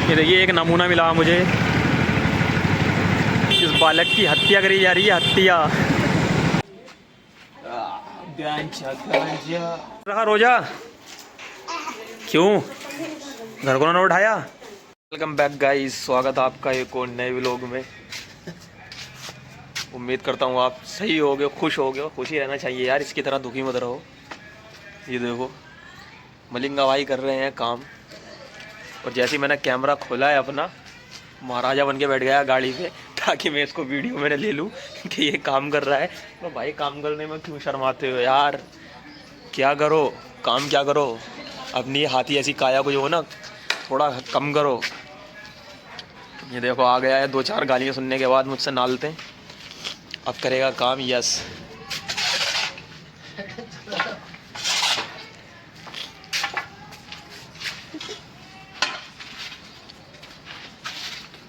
ये देखिए एक नमूना मिला मुझे, इस बालक की हत्या करी जा रही है, हत्या। रखा रोजा क्यों, घर को ना उठाया। वेलकम बैक गाइस, स्वागत आपका एक और नए व्लॉग में। उम्मीद करता हूँ आप सही हो गए, खुश हो गए। खुश ही रहना चाहिए यार, इसकी तरह दुखी मत रहो। ये देखो मलिंगा भाई कर रहे हैं काम, और जैसे ही मैंने कैमरा खोला है अपना, महाराजा बन के बैठ गया गाड़ी पे, ताकि मैं इसको वीडियो में ले लूँ कि ये काम कर रहा है। तो भाई काम करने में क्यों शर्माते हो यार, क्या करो, काम क्या करो। अपनी हाथी ऐसी काया को जो हो ना, थोड़ा कम करो। ये देखो आ गया है, 2-4 गालियाँ सुनने के बाद मुझसे नालते, अब करेगा काम। यस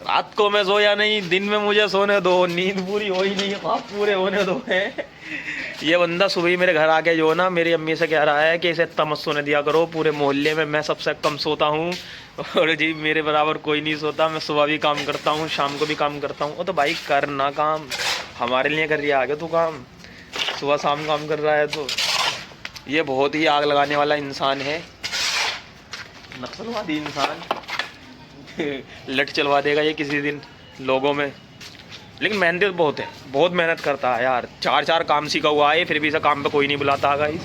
रात को मैं सोया नहीं, दिन में मुझे सोने दो, नींद पूरी हो ही नहीं, ख्वाब पूरे होने दो है। ये बंदा सुबह ही मेरे घर आके जो है ना, मेरी अम्मी से कह रहा है कि इसे इतना मत सोने दिया करो, पूरे मोहल्ले में मैं सबसे कम सोता हूँ और जी मेरे बराबर कोई नहीं सोता। मैं सुबह भी काम करता हूँ, शाम को भी काम करता हूँ। तो भाई करना काम, हमारे लिए कर रही है आगे तू काम, सुबह शाम काम कर रहा है। तो ये बहुत ही आग लगाने वाला इंसान है, नक्सलवादी इंसान। लट चलवा देगा ये किसी दिन लोगों में। लेकिन मेहनत बहुत है, बहुत मेहनत करता है यार। 4 काम सीखा हुआ है, फिर भी इसे काम पे कोई नहीं बुलाता गाइस।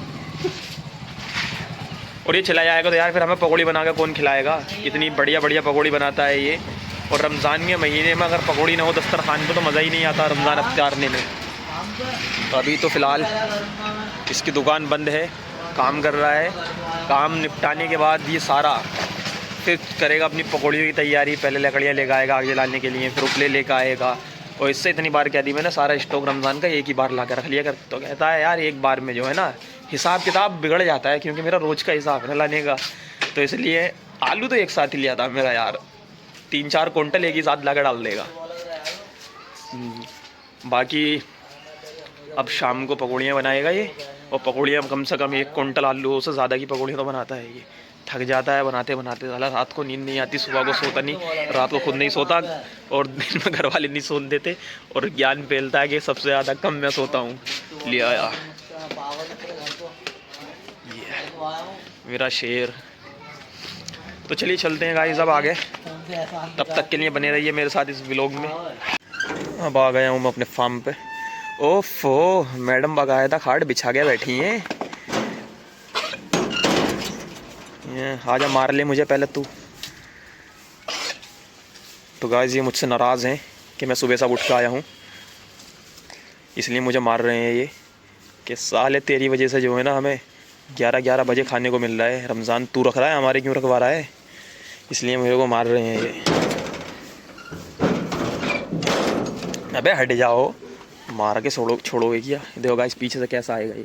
और ये चला जाएगा तो यार फिर हमें पकौड़ी बना के कौन खिलाएगा। इतनी बढ़िया बढ़िया पकौड़ी बनाता है ये। और रमज़ान के महीने में अगर पकौड़ी ना हो दस्तरखान पे तो मज़ा ही नहीं आता रमज़ान अफ्तारने में। तो अभी तो फ़िलहाल इसकी दुकान बंद है, काम कर रहा है। काम निपटाने के बाद ये सारा फिर करेगा अपनी पकौड़ियों की तैयारी। पहले लकड़ियाँ लेकर आएगा आग जलाने के लिए, फिर उपले लेकर आएगा। और इससे इतनी बार कह दी मैंने, सारा स्टॉक रमज़ान का एक ही बार ला कर रख लिया कर। तो कहता है यार एक बार में जो है ना हिसाब किताब बिगड़ जाता है, क्योंकि मेरा रोज़ का हिसाब है लाने का। तो इसलिए आलू तो एक साथ ही लिया था मेरा यार, 3-4 क्विंटल एक ही साथ ला कर डाल देगा। बाकी अब शाम को पकौड़ियाँ बनाएगा ये, और पकौड़ियाँ कम से कम 1 क्विंटल आलू से ज़्यादा की पकौड़ियाँ तो बनाता है ये। थक जाता है बनाते बनाते साला। रात को नींद नहीं आती, सुबह को सोता नहीं, रात को खुद नहीं सोता, और दिन में घर वाले नहीं सोने देते। और ज्ञान फैलता है कि सबसे ज़्यादा कम मैं सोता हूँ। लिया आया मेरा शेर। तो चलिए चलते हैं गाइस अब आगे, तब तक के लिए बने रहिए मेरे साथ इस व्लॉग में। अब आ गया हूँ मैं अपने फार्म पे। ओफो मैडम बाकायदा खाट बिछा के बैठी हैं। आजा मार ले मुझे पहले तू। तो गाइस ये मुझसे नाराज़ हैं कि मैं सुबह से उठ के आया हूँ, इसलिए मुझे मार रहे हैं ये कि साले तेरी वजह से जो है ना हमें 11-11 बजे खाने को मिल रहा है। रमज़ान तू रख रहा है, हमारे क्यों रखवा रहा है, इसलिए मेरे को मार रहे हैं ये। अबे हट जाओ, मार के छोड़ोगे क्या। देखो गाइस पीछे से कैसा आएगा ये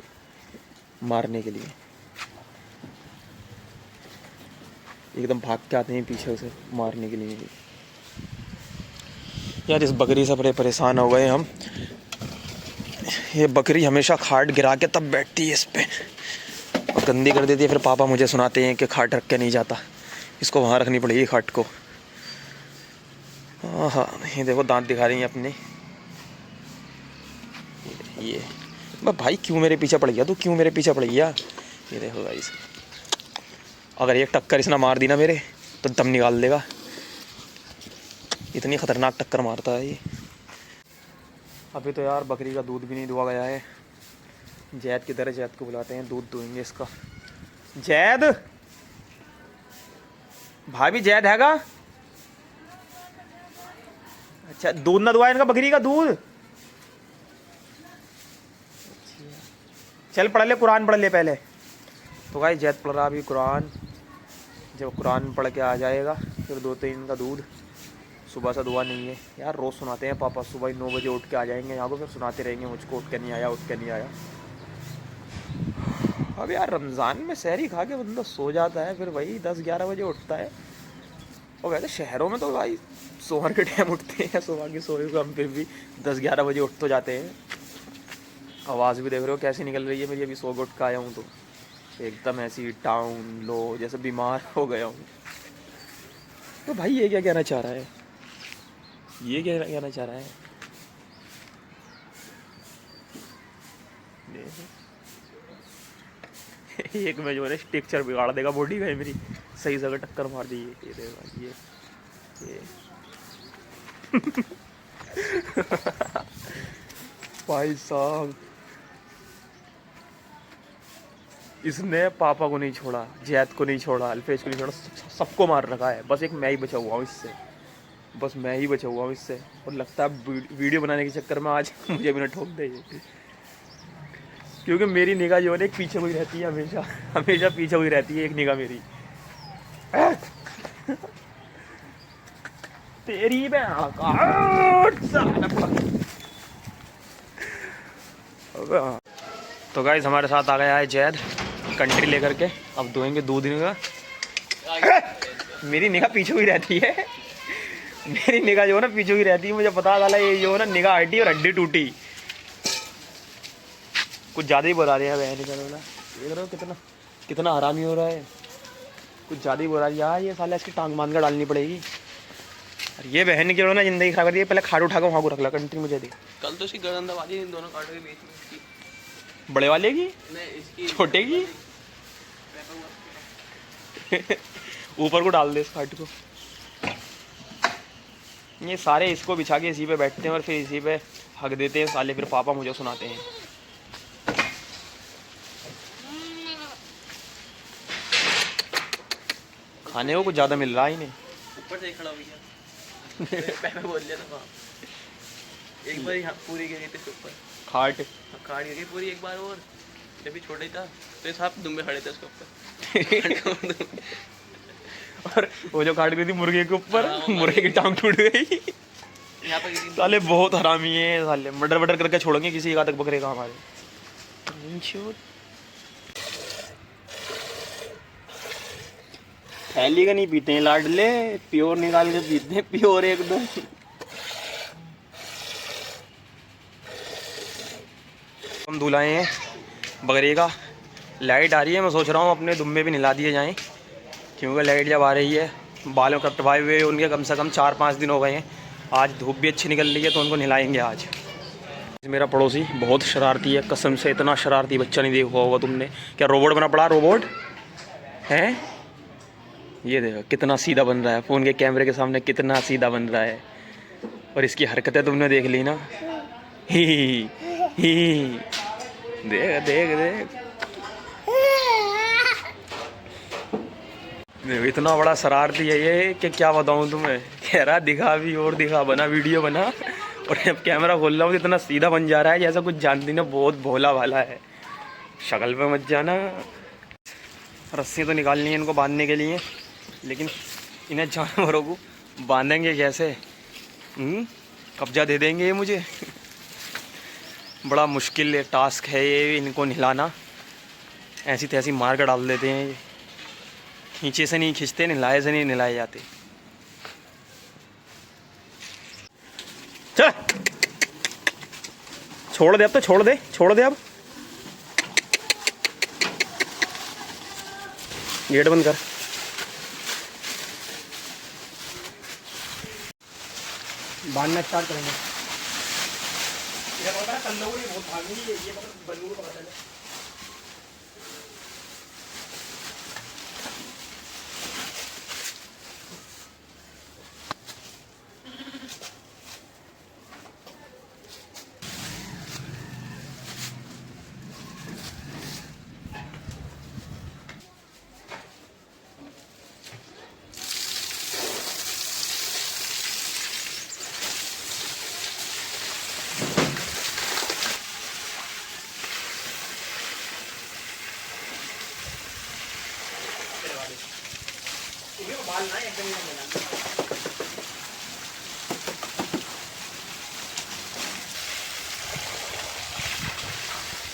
मारने के लिए, एकदम भाग के आते हैं पीछे उसे मारने के लिए। यार इस बकरी से बड़े परेशान हो गए हम। ये बकरी हमेशा खाट गिरा के तब बैठती है इस पे, और गंदी कर देती है। फिर पापा मुझे सुनाते हैं कि खाट रख के नहीं जाता, इसको वहाँ रखनी पड़ेगी खाट को। हाँ ये देखो दांत दिखा रही हैं अपने। ये भाई क्यों मेरे पीछे पड़ गया तू, क्यों मेरे पीछे पड़ गया। ये देखो गाइस, अगर एक टक्कर इसने मार दी ना मेरे तो दम निकाल देगा, इतनी ख़तरनाक टक्कर मारता है ये। अभी तो यार बकरी का दूध भी नहीं दुआ गया है। जैद की तरह, जैद को बुलाते हैं, दूध दुएंगे इसका। जैद भाभी, जैद हैगा। अच्छा दूध ना दुआ इनका, बकरी का दूध। चल पढ़ ले कुरान, पढ़ ले पहले। तो भाई जैद पढ़ रहा अभी कुरान। जब कुरान पढ़ के आ जाएगा फिर 2-3 का दूध। सुबह से दुआ नहीं है यार, रोज़ सुनाते हैं पापा। सुबह 9 बजे उठ के आ जाएंगे यहाँ को, फिर सुनाते रहेंगे मुझको, उठ के नहीं आया, उठ के नहीं आया। अब यार रमज़ान में सहरी खा के बंदा सो जाता है, फिर वही 10-11 बजे उठता है। और वैसे शहरों में तो भाई सोहर के टाइम उठते हैं, सुबह की सोए को हम फिर भी 10-11 बजे उठ तो जाते हैं। आवाज़ भी देख रहे हो कैसी निकल रही है मेरी, अभी सो के उठ के आया हूँ तो एकदम ऐसी डाउन लो, जैसे बीमार हो गया हूँ। तो भाई ये क्या कहना चाह रहा है, ये क्या कहना चाह रहा है? एक में जो है टेक्चर बिगाड़ देगा बॉडी का, मेरी सही जगह टक्कर मार दी ये देगा ये भाई साहब इसने पापा को नहीं छोड़ा, जैद को नहीं छोड़ा, अल्फेज को नहीं छोड़ा, सबको मार रखा है। बस एक मैं ही बचा हुआ हूँ इससे, बस मैं ही बचा हुआ हूँ इससे। और लगता है वीडियो बनाने के चक्कर में आज मुझे भी ना ठोक दे, क्योंकि मेरी निगाह जो है एक पीछे हुई रहती है, हमेशा हमेशा पीछे हुई रहती है एक निगाह मेरी। तेरी तो गाइस हमारे साथ आ गया है जैद कंट्री लेकर के। अब धोएंगे 2 दिन का। मेरी निगाह पीछे हुई रहती है, मेरी निगाह जो है ना पीछे हुई रहती है। मुझे पता चला ये जो है ना निगाह हटी और हड्डी टूटी। कुछ ज़्यादा ही बुला रहा है बहन का वाला, देख रहे हो कितना कितना हरामी हो रहा है। कुछ ज़्यादा ही बुला रहा है यार, ये साला इसकी टांग बांध कर डालनी पड़ेगी। ये बहन की ना जिंदगी खराब कर दी। पहले खाड़ उठा कर वहाँ को रख ला, कंट्री मुझे दे। कल तो इसकी गर्दन दबा दी इन दोनों कांटों के बीच में। इसकी बड़े वाले की नहीं, इसकी छोटे की ऊपर को डाल दे इस खाट को। ये सारे इसको बिछा के इसी पे बैठते हैं और फिर इसी पे हक देते हैं साले। फिर पापा मुझे सुनाते हैं। खाने को कुछ ज़्यादा मिल रहा है इन्हें। ऊपर से खड़ा हो गया मैं बोल लिया था एक बार यहाँ पूरी गिरी थी ऊपर खाट गिरी पूरी एक बार। और जब भी छोटा ही था तो साहब दुम्बे खड़े थे उसके ऊपर और वो जो खाट गई थी मुर्गे के ऊपर, मुर्गे की टांग टूट गई। यहाँ पर साले बहुत हरामी है साले, मर्डर वर्डर करके छोड़ेंगे किसी का तक बकरे का हमारे। थैली का नहीं पीते हैं लाडले, प्योर निकाल के पीते हैं, प्योर एकदम। हम धुलाए हैं बकरे का। लाइट आ रही है, मैं सोच रहा हूँ अपने दुम्बे भी नहला दिए जाएं, क्योंकि लाइट जब आ रही है बालों कटवाए हुए उनके कम से कम 4-5 दिन हो गए हैं। आज धूप भी अच्छी निकल रही है तो उनको नहलाएंगे आज। मेरा पड़ोसी बहुत शरारती है, कसम से इतना शरारती बच्चा नहीं देखा होगा तुमने। क्या रोबोट बना पड़ा, रोबोट है ये। देखो कितना सीधा बन रहा है, फ़ोन के कैमरे के सामने कितना सीधा बन रहा है। और इसकी हरकतें तुमने देख ली ना, ही देख देख देख इतना बड़ा शरारती है ये कि क्या बताऊँ तुम्हें। कह रहा दिखा भी और दिखा, बना वीडियो बना। और जब कैमरा खोल रहा हूँ तो इतना सीधा बन जा रहा है जैसा कुछ जानती ना, बहुत भोला भाला है। शक्ल पे मत जाना। रस्सी तो निकालनी है इनको बांधने के लिए, लेकिन इन्हें जानवरों को बांधेंगे कैसे? कब्जा दे देंगे ये मुझे। बड़ा मुश्किल टास्क है ये इनको नहलाना। ऐसी तैसी मार कर डाल देते हैं ये। खींचे से नहीं खींचते, नहलाए से नहीं नहलाए जाते। चल छोड़ दे अब, तो छोड़ दे अब। गेट बंद कर। बांधना स्टार्ट करेंगे। ये बहुत भागी है, ये बंदूक का पता है।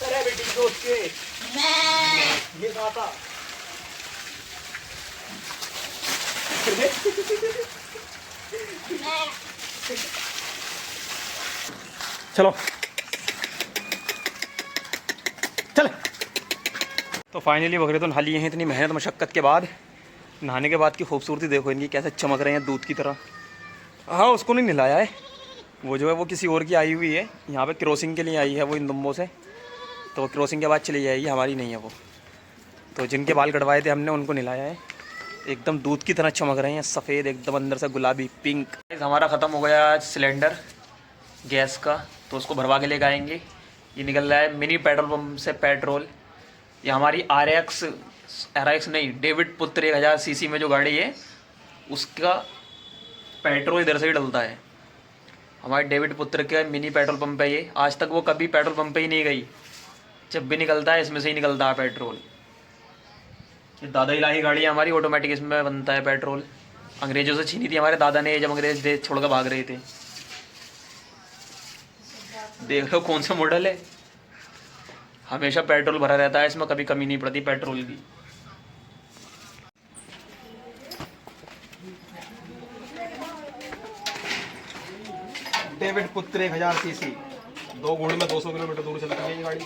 अरे बेटी दोस्त के ये कहा था। चलो चल। तो फाइनली बकरे तो नहा लिए हैं इतनी मेहनत मशक्क़त के बाद। नहाने के बाद की खूबसूरती देखो इनकी, कैसे चमक रहे हैं दूध की तरह। हाँ, उसको नहीं नहलाया है, वो जो है वो किसी और की आई हुई है, यहाँ पे क्रॉसिंग के लिए आई है वो इन दुम्बों से, तो वो क्रॉसिंग के बाद चली जाएगी, हमारी नहीं है वो। तो जिनके बाल कटवाए थे हमने उनको नहलाया है। एकदम दूध की तरह चमक रहे हैं, सफ़ेद एकदम, अंदर से गुलाबी पिंक। हमारा ख़त्म हो गया आज सिलेंडर गैस का, तो उसको भरवा के लेके आएंगे। ये निकल रहा है मिनी पेट्रोल पम्प से पेट्रोल। ये हमारी RX नहीं, डेविड पुत्र 1000 सीसी में जो गाड़ी है उसका पेट्रोल इधर से ही डलता है। हमारे डेविड पुत्र का मिनी पेट्रोल पंप है ये। आज तक वो कभी पेट्रोल पंप पे ही नहीं गई, जब भी निकलता है इसमें से ही निकलता है पेट्रोल। ये दादा इलाही गाड़ी है हमारी, ऑटोमेटिक इसमें बनता है पेट्रोल। अंग्रेज़ों से छीनी थी हमारे दादा ने जब अंग्रेज देश छोड़ कर भाग रहे थे। देख लो कौन सा मॉडल है, हमेशा पेट्रोल भरा रहता है इसमें, कभी कमी नहीं पड़ती पेट्रोल की। डेविड पुत्र 1000 सीसी, 2 घोड़े में 200 किलोमीटर दूर चलती है ये गाड़ी।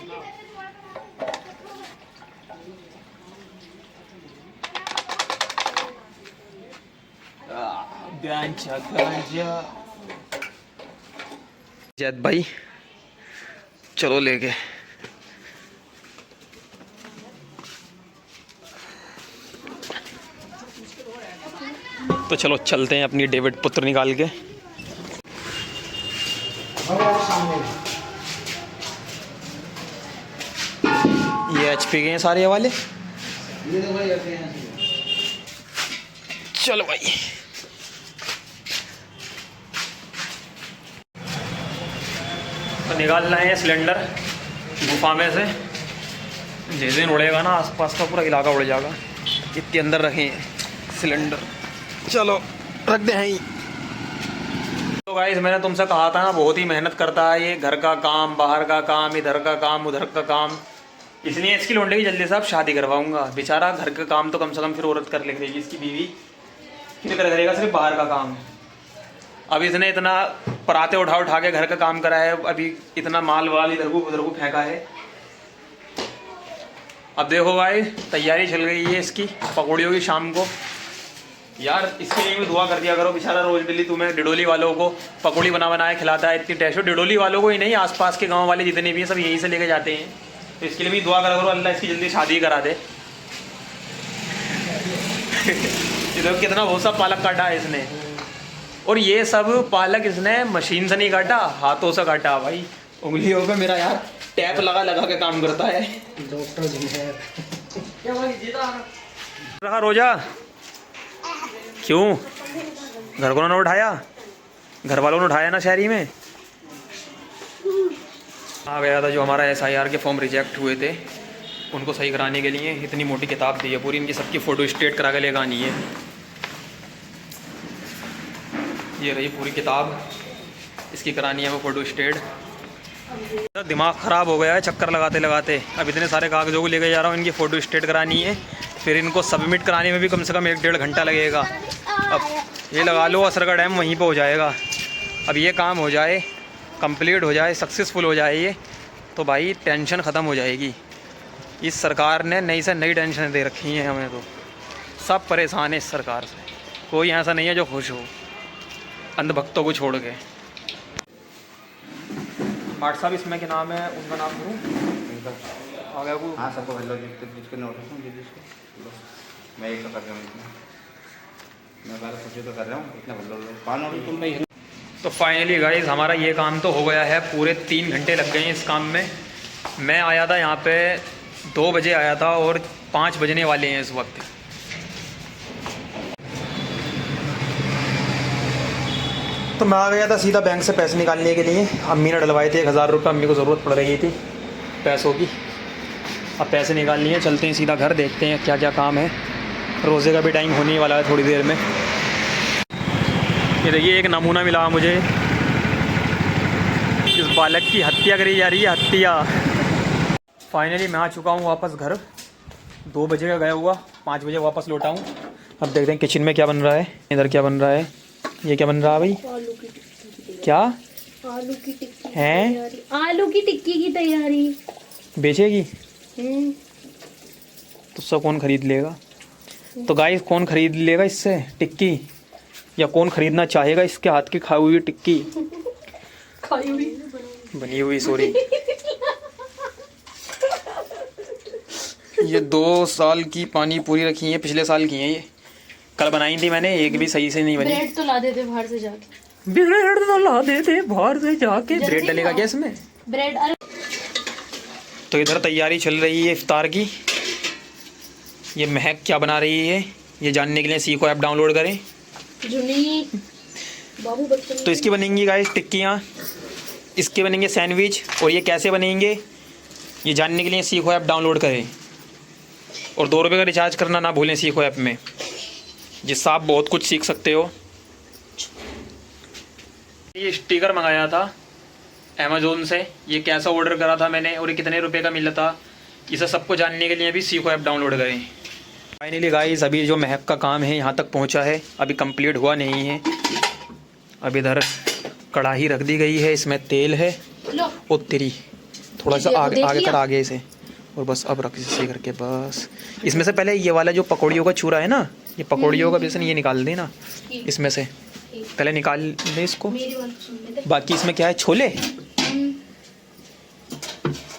जैद भाई चलो लेके। तो चलो चलते हैं अपनी डेविड पुत्र निकाल के। ये HP के हैं सारे वाले। चलो भाई तो निकालना है सिलेंडर गुफा में से। जैसे दिन उड़ेगा ना आसपास का पूरा इलाका उड़ जाएगा, इतने अंदर रखे हैं सिलेंडर। चलो रख दे हैं। तो गाइस मैंने तुमसे कहा था ना, बहुत ही मेहनत करता है ये, घर का काम, बाहर का काम, इधर का काम, उधर का काम। इसलिए इसकी लौंडे की जल्दी साहब शादी करवाऊंगा। बेचारा घर का काम तो कम से कम फिर औरत कर लेगी, इसकी बीवी फिर करेगा सिर्फ बाहर का काम। अब इसने इतना पराते उठा के घर का काम करा है, अभी इतना माल वाल इधर को फेंका है। अब देखो भाई तैयारी चल गई है इसकी पकौड़ियों की शाम को। यार इसके लिए भी दुआ कर दिया करो, बेचारा रोज डेली तुम्हें डिडोली वालों को पकौड़ी बना के खिलाता है। इतनी टेस्ट डिडोली वालों को ही नहीं, आसपास के गांव वाले जितने भी हैं सब यहीं से लेके जाते हैं। तो इसके लिए भी दुआ करा करो, अल्लाह इसकी जल्दी शादी करा दे। इधर कितना बहुत सा पालक काटा है इसने, और ये सब पालक इसने मशीन से नहीं काटा, हाथों से काटा भाई। उंगलियों पे मेरा यार टैप लगा के काम करता है डॉक्टर जी है। रखा रोजा क्यों? घर को ना उठाया, घर वालों ने उठाया ना शहरी में। आ गया था जो हमारा SIR के फॉर्म रिजेक्ट हुए थे, उनको सही कराने के लिए इतनी मोटी किताब दी है पूरी, इनकी सबकी फ़ोटो स्टेट करा के लेकर आनी है। ये रही पूरी किताब, इसकी करानी है वो फ़ोटो स्टेट। दिमाग ख़राब हो गया है चक्कर लगाते लगाते। अब इतने सारे कागज़ों को लेकर जा रहा हूँ, इनकी फ़ोटो स्टेट करानी है, फिर इनको सबमिट कराने में भी कम से कम 1-1.5 घंटा लगेगा। अब ये लगा लो असर का टाइम वहीं पे हो जाएगा। अब ये काम हो जाए, कंप्लीट हो जाए, सक्सेसफुल हो जाए ये, तो भाई टेंशन ख़त्म हो जाएगी। इस सरकार ने नई से नई टेंशन दे रखी हैं हमें, तो सब परेशान है इस सरकार से, कोई ऐसा नहीं है जो खुश हो, अंधभक्तों को छोड़ के। भाट साहब इसमें क्या नाम है, उनका नाम करूँ आ गया को? हाँ सबको हेलो जिसको नोटिस हूँ मैं एक तो कर रहा हूँ, मैं बार सोचे तो कर रहा हूँ इतना भलो पान और तुम नहीं। तो फाइनली गाइस हमारा ये काम तो हो गया है, पूरे 3 घंटे लग गए हैं इस काम में। मैं आया था यहाँ पे 2 बजे आया था और 5 बजने वाले हैं इस वक्त। तो मैं आ गया था सीधा बैंक से पैसे निकालने के लिए। अम्मी ने डलवाए थे 1000 रुपये, अम्मी को ज़रूरत पड़ रही थी पैसों की। अब पैसे निकाल लिए, चलते हैं सीधा घर, देखते हैं क्या क्या काम है। रोज़े का भी टाइम होने वाला है थोड़ी देर में। ये देखिए एक नमूना मिला मुझे, इस बालक की हत्या करी जा रही है, हत्या। फाइनली मैं आ चुका हूँ वापस घर, 2 बजे का गया हुआ, 5 बजे वापस लौटा हूँ। अब देखते हैं किचन में क्या बन रहा है, इधर क्या बन रहा है, ये क्या बन रहा है भाई, क्या आलू की टिक्की है, आलू की टिक्की की तैयारी बेचेगी तो सब कौन खरीद लेगा। तो गाइस कौन खरीद लेगा इससे टिक्की, या कौन खरीदना चाहेगा इसके हाथ की खाई हुई टिक्की, खाई हुई बनी हुई सॉरी। ये 2 साल की पानी पूरी रखी है, पिछले साल की है ये, कल बनाई थी मैंने, एक भी सही से नहीं बनी। ब्रेड तो ला देते बाहर से जाके, ब्रेड तो ला देते बाहर से जाके। ब्रेड डलेगा क्या इसमें? ब्रेड। अरे तो इधर तैयारी चल रही है इफ्तार की। ये महक क्या बना रही है ये जानने के लिए सीखो ऐप डाउनलोड करें। जुनी बाबू बच्चन। तो इसकी बनेंगी गाइस टिक्कियाँ, इसके बनेंगे सैंडविच, और ये कैसे बनेंगे ये जानने के लिए सीखो ऐप डाउनलोड करें, और 2 रुपये का रिचार्ज करना ना भूलें सीखो ऐप में, जिससे आप बहुत कुछ सीख सकते हो। ये स्टिकर मंगाया था अमेज़ोन से, ये कैसा ऑर्डर करा था मैंने और ये कितने रुपए का मिला था, इसे सबको जानने के लिए भी सीखो ऐप डाउनलोड करें। फाइनली गाइस अभी जो महक का काम है यहाँ तक पहुँचा है, अभी कंप्लीट हुआ नहीं है। अब इधर कढ़ाई रख दी गई है, इसमें तेल है, ओ तेरी थोड़ा सा आगे कर आगे इसे, और बस अब रख इसे करके बस। इसमें से पहले ये वाला जो पकौड़ियों का चूरा है ना, ये पकौड़ियों का बेसन ये निकाल देना इसमें से, पहले निकाल ले इसको। बाकी इसमें क्या है, छोले,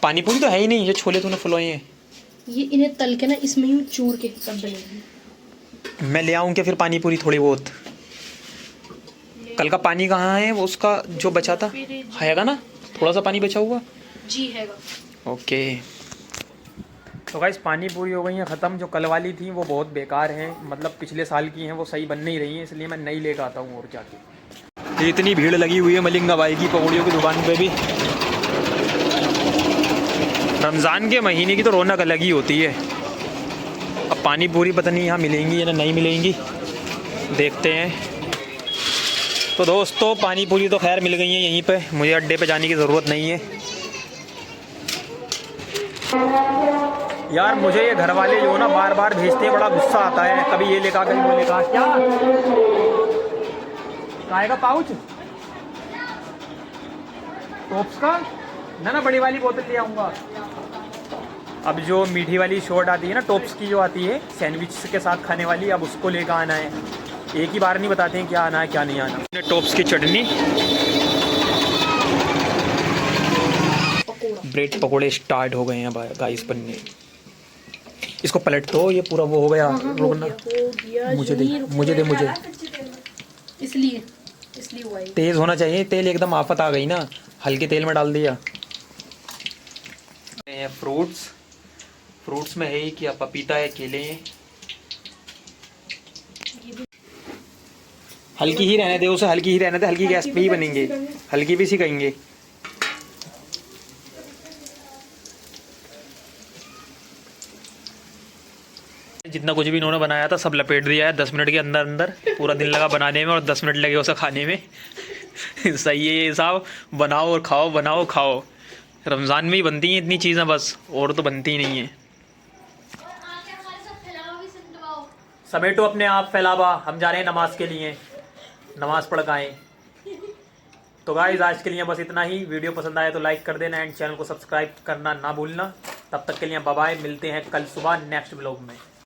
पानी पूरी तो है ही नहीं, ये छोले तूने फुलोए हैं, ये इन्हें तल के ना इसमें ही चूर के तब बनेगी। मैं ले आऊँ क्या फिर पानी पूरी थोड़ी बहुत? कल का पानी कहाँ है वो, उसका जो बचा था हैगा ना, थोड़ा सा पानी बचा हुआ जी हैगा। ओके। तो गाइस पानी पूरी हो गई है ख़त्म। जो कल वाली थी वो बहुत बेकार हैं, मतलब पिछले साल की हैं, वो सही बन नहीं रही हैं, इसलिए मैं नई लेकर आता हूँ। और क्या की इतनी भीड़ लगी हुई है मलिंगा बाई की पकौड़ियों की दुकान पे भी। रमज़ान के महीने की तो रौनक अलग ही होती है। अब पानी पूरी पता नहीं यहाँ मिलेंगी या नहीं मिलेंगी, देखते हैं। तो दोस्तों पानी पूरी तो खैर मिल गई है यहीं पे, मुझे अड्डे पे जाने की ज़रूरत नहीं है। यार मुझे ये घर वाले जो ना बार बार भेजते हैं, बड़ा गुस्सा आता है, कभी ये लेकर कभी वो लेकर। क्या खाएगा पाउच टॉप्स का ना बड़ी वाली बोतल ले आऊँगा। अब जो मीठी वाली शॉर्ट आती है ना टॉप्स की, जो आती है सैंडविच के साथ खाने वाली, अब उसको लेकर आना है। एक ही बार नहीं बताते हैं क्या आना है क्या नहीं आना। टॉप्स की चटनी, ब्रेड पकोड़े स्टार्ट हो गए हैं गाइस बनने। इसको पलट दो, ये पूरा वो हो गया। रुकना, मुझे दे मुझे। इसलिए हुआ है। तेज होना चाहिए तेल, एकदम आफत आ गई ना, हल्के तेल में डाल दिया। फ्रूट्स में है क्या, पपीता है, केले हैं। हल्की ही रहने दे उसे, हल्की ही रहने दे, हल्की गैस पे ही बनेंगे, हल्की भी सिखाएंगे। जितना कुछ भी इन्होंने बनाया था सब लपेट दिया है 10 मिनट के अंदर अंदर। पूरा दिन लगा बनाने में और 10 मिनट लगे उसे खाने में। सही है ये साहब, बनाओ और खाओ, बनाओ खाओ। रमज़ान में ही बनती हैं इतनी चीज़ें बस, और तो बनती ही नहीं है। समेटो अपने आप फैलावा, हम जा रहे हैं नमाज के लिए, नमाज पढ़ के आए। तो गाइस आज के लिए बस इतना ही। वीडियो पसंद आया तो लाइक कर देना एंड चैनल को सब्सक्राइब करना ना भूलना। तब तक के लिए बाय बाय, मिलते हैं कल सुबह नेक्स्ट व्लॉग में।